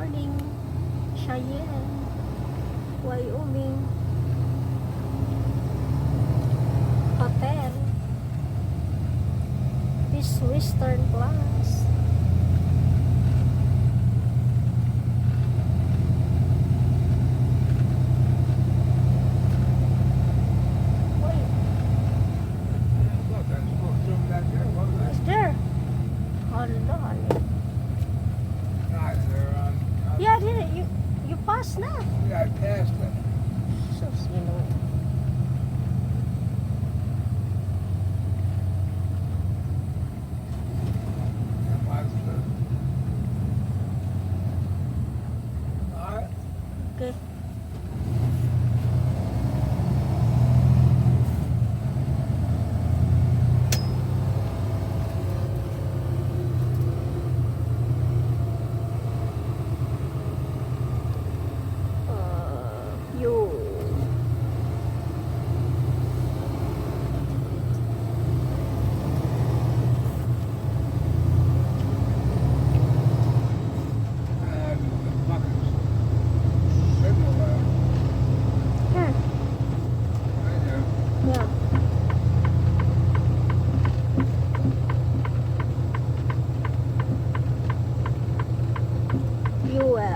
morning, Cheyenne, Wyoming, Hotel, Peace Western Plus. What's there? Hello, hello. Yeah, did it? You passed na. Yeah, I passed it. So, sino? Alright. Okay. You. Here. Yeah. Fuel.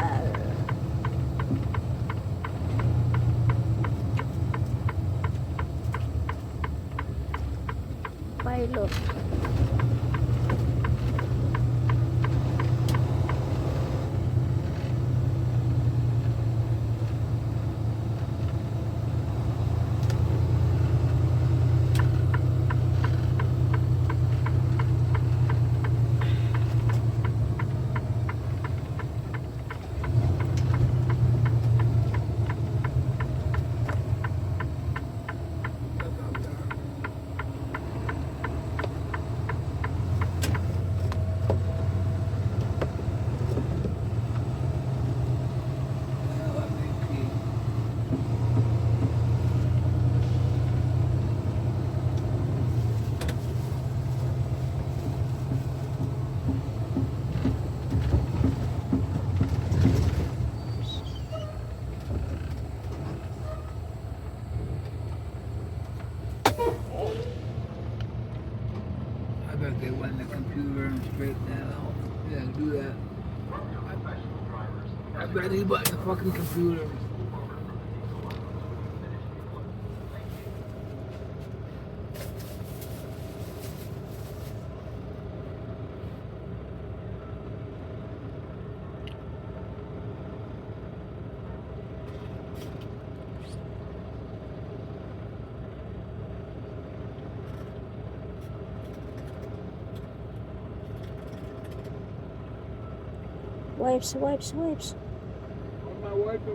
Pilot. I bet they went in the computer and straightened that out. Yeah, do that. I bet he went in the fucking computer. Wipes. Where's my wiper?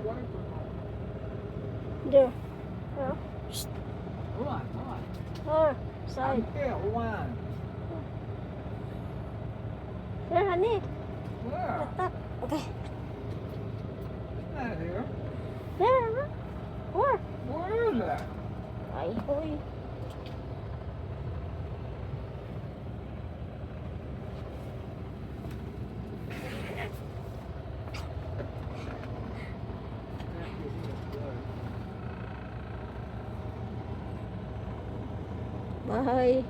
There. Yeah. Hold on. There. Side. I'm here, hold on. There, honey. Where? Tap. Okay. It's not here. There. Where? Where is that? Ay, hoy. Bye.